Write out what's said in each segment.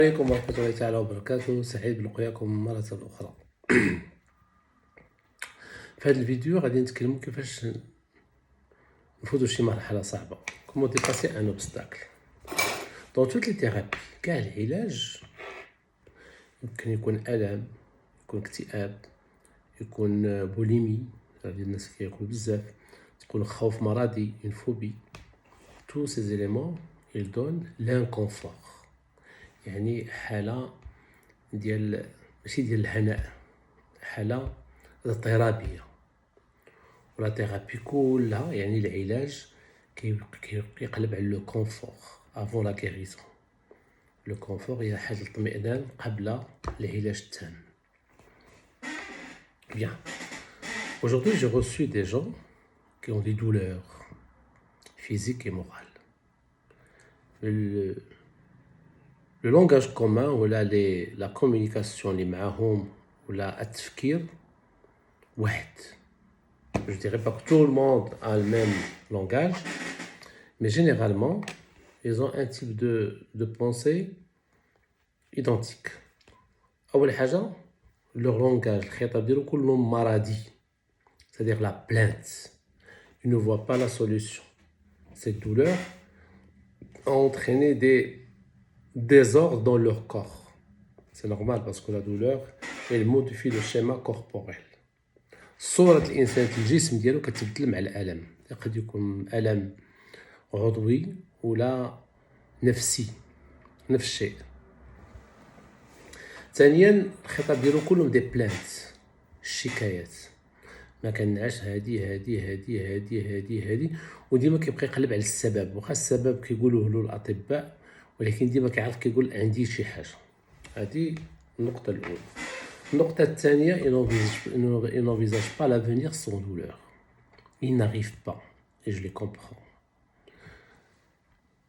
عليكم ورحمة الله تعالى وبركاته. سعيد بلقياكم مرة أخرى. في هذا الفيديو غادي نتكلموا كيفاش نفوتوا شي مرحلة صعبة. كومون ديباسي ان اوبستاكل دون توت لي ثيرابي. كاع العلاج يمكن يكون ألم، يكون اكتئاب، يكون بوليمي، ديال الناس كياكلوا بزاف، تكون خوف مرضي، اون فوبي. تو سي زيليمون ils donnent l'inconfort، يعني حالة ديال ماشي ديال الهناء، حالة اضطرابية. ولا ثيرابي كلها يعني العلاج كيقلب على لو كونفور افون لا غيريزون. لو كونفور هي حالة الاطمئنان قبل العلاج التام. Bien. Aujourd'hui, j'ai reçu des gens qui ont des douleurs physiques et morales. Le langage commun ولا la communication اللي معاهم ولا التفكير واحد. Je dirais pas que tout le monde a le même langage, mais généralement, ils ont un type de pensée identique. أول حاجة leur langage الخطاب ديالو كله مرضي، c'est-à-dire la plainte. Ils ne voient pas la solution. Cette douleur a entraîné des désordres dans leur corps. C'est normal parce que la douleur, elle modifie le schéma corporel. صورة الإنسان في الجسم ديالو كتبدل مع الألم، قد يكون ألم عضوي ولا نفسي، نفس الشيء. ثانيا الخطاب ديالو كلهم دي بلانت، الشكايات، ما كنعش هادي وديما كيبقى يقلب على السبب، واخا السبب كيقولوه له الأطباء ولكن ديما كيعرف كيقول عندي شي حاجة. هذه النقطة الأولى. النقطة الثانية ils n'envisagent pas l'avenir sans douleur. Ils n'arrivent pas, et je les comprends.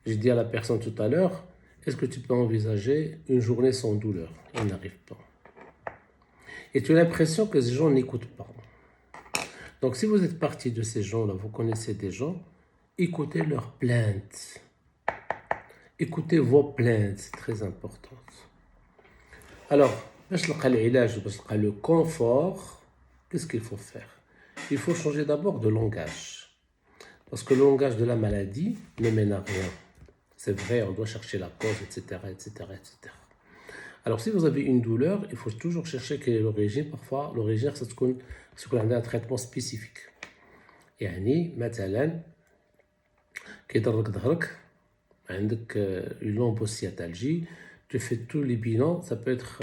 J'ai dit à la personne tout à l'heure, est-ce que tu peux envisager une journée sans douleur? Ils n'arrivent pas. Et tu as l'impression que ces gens n'écoutent pas. Donc si vous êtes partie de ces gens-là, vous connaissez des gens, écoutez leurs plaintes. Écoutez vos plaintes, c'est très important. Alors, باش نلقى العلاج وباش نلقى le confort, qu'est-ce qu'il faut faire? Il faut changer d'abord de langage. Parce que le langage de la maladie ne mène à rien. C'est vrai, on doit chercher la cause, etc., etc., etc. Alors, si vous avez une douleur, il faut toujours chercher quelle est l'origine. Parfois, l'origine, c'est ce qu'on a un traitement spécifique. يعني مثلا كيضرك ظهرك، عندك une lombocytalgie, tu fais tous les bilans, ça peut être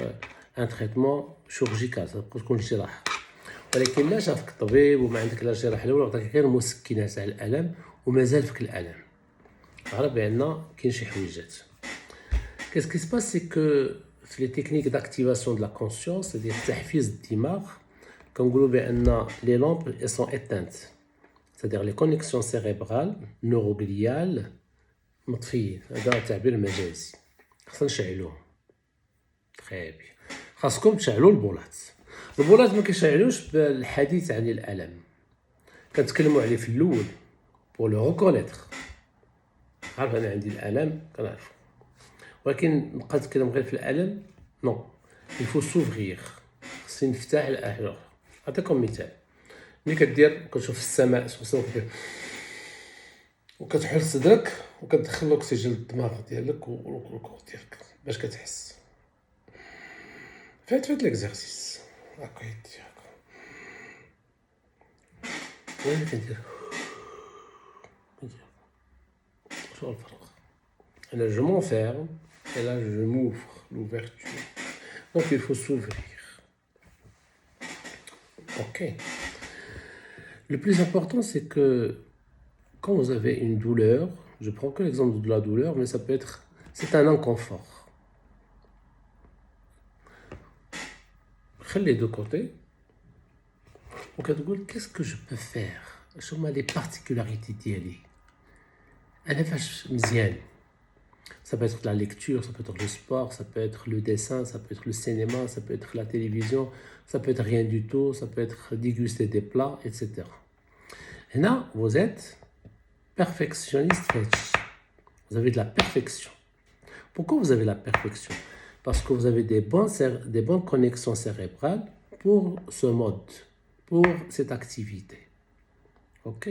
un traitement chirurgical، ça peut تكون جراحة. ولكن لا شافك طبيب وما عندك لا جراحة لا والو، عطاك غير مسكنات على الألم ومازال فيك الألم، عرف بأن كاين شي حويجات. Qu'est-ce qui se passe, c'est que في les techniques d'activation de la conscience, c'est-à-dire تحفيز الدماغ، كنقولوا بأن les lampes elles sont éteintes، c'est-à-dire les connexions cérébrales neurogliales مطفيين. هذا تعبير مجازي. خاصنا نشعلوهم. très bien. خاصكم تشعلوا البولات. البولات ما كيشعلوش بالحديث عن الألم، كنتكلموا عليه في الأول pour le reconnaître. عارف أنا عندي الألم كنعرفو، ولكن نبقى نتكلم غير في الألم نو. il faut s'ouvrir. خصني نفتح الأحجار. نعطيكم مثال. ملي كدير كتشوف السماء كدير وكتحل صدرك وكتدخل الأكسجين للدماغ ديالك والكور ديالك باش كتحس. فهاد ليكزارسيس هاكا يدي هاكا. وين كندير شو الفرق؟ أنا je m'enferme et là je m'ouvre, l'ouverture. Donc il faut s'ouvrir. Ok. Le plus important, c'est que quand vous avez une douleur, je prends que l'exemple de la douleur, mais ça peut être, c'est un inconfort. خلي de côté. وكتقول qu'est-ce que je peux faire? شو هما les particularités ديالي؟ أنا فاش مزيان. Ça peut être la lecture, ça peut être le sport, ça peut être le dessin, ça peut être le cinéma, ça peut être la télévision, ça peut être rien du tout, ça peut être déguster des plats, etc. Là, vous êtes perfectionniste. Vous avez de la perfection. Pourquoi vous avez la perfection? parce que vous avez des bonnes connexions cérébrales pour ce mode, pour cette activité. OK?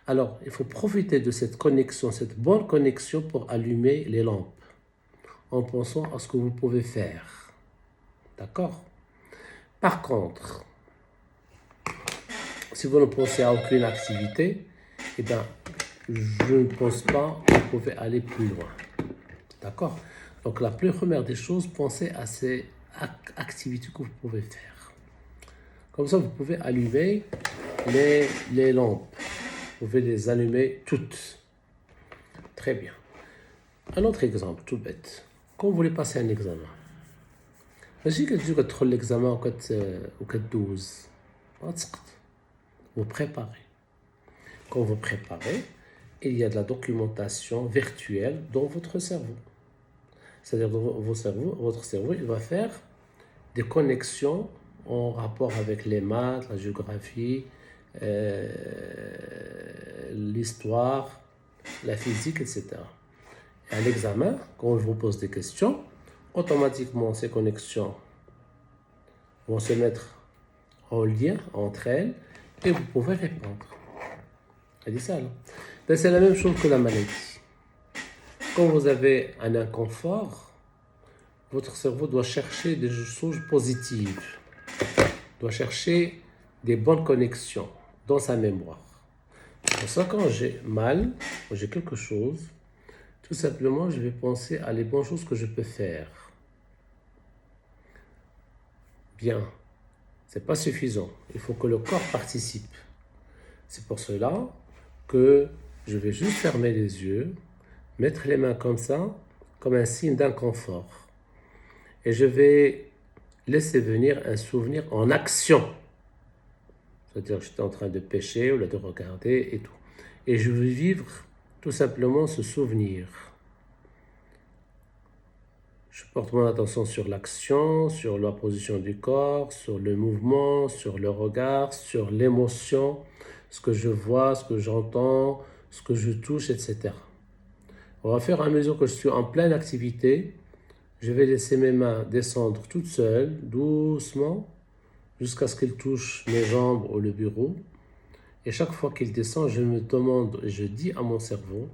Alors, il faut profiter de cette connexion, cette bonne connexion pour allumer les lampes, en pensant à ce que vous pouvez faire. D'accord? Par contre, si vous ne pensez à aucune activité, eh bien, je ne pense pas que vous pouvez aller plus loin. D'accord? Donc, la première des choses, pensez à ces activités que vous pouvez faire. Comme ça, vous pouvez allumer les lampes. Vous pouvez les allumer toutes. Très bien. Un autre exemple, tout bête. Quand vous voulez passer un examen, ماشي كتجيو كتدخل l'examen وكدوز غتسقط. Vous préparez. Quand vous préparez, il y a de la documentation virtuelle dans votre cerveau. C'est-à-dire votre cerveau, il va faire des connexions en rapport avec les maths, la géographie, l'histoire, la physique, etc. Et à l'examen, quand on vous pose des questions, automatiquement ces connexions vont se mettre en lien entre elles et vous pouvez répondre. Elle dit ça, là. Ben, c'est la même chose que la maladie. Quand vous avez un inconfort, votre cerveau doit chercher des choses positives, doit chercher des bonnes connexions dans sa mémoire. Pour ça, quand j'ai mal, quand j'ai quelque chose, tout simplement, je vais penser à les bonnes choses que je peux faire. Bien, c'est pas suffisant. Il faut que le corps participe. C'est pour cela que je vais juste fermer les yeux, mettre les mains comme ça, comme un signe d'inconfort. Et je vais laisser venir un souvenir en action. C'est-à-dire que j'étais en train de pêcher ou de regarder et tout. Et je vais vivre tout simplement ce souvenir. Je porte mon attention sur l'action, sur la position du corps, sur le mouvement, sur le regard, sur l'émotion, ce que je vois, ce que j'entends, ce que je touche, etc. On va faire à mesure que je suis en pleine activité. Je vais laisser mes mains descendre toutes seules, doucement, jusqu'à ce qu'elles touchent mes jambes ou le bureau. Et chaque fois qu'il descend, je me demande, je dis à mon cerveau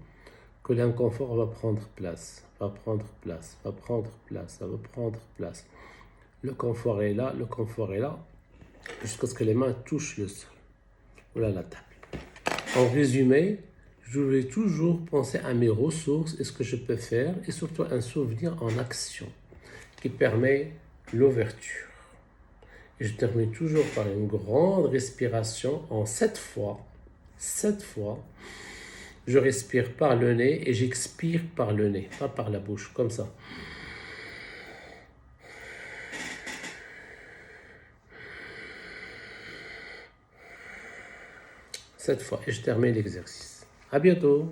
que l'inconfort va prendre place, va prendre place, va prendre place, ça va prendre place. Le confort est là, jusqu'à ce que les mains touchent le sol ou la table. En résumé, je vais toujours penser à mes ressources et ce que je peux faire, et surtout un souvenir en action qui permet l'ouverture. Et je termine toujours par une grande respiration en 7 fois. 7 fois. Je respire par le nez et j'expire par le nez, pas par la bouche, comme ça. Cette fois, et je termine l'exercice. À bientôt.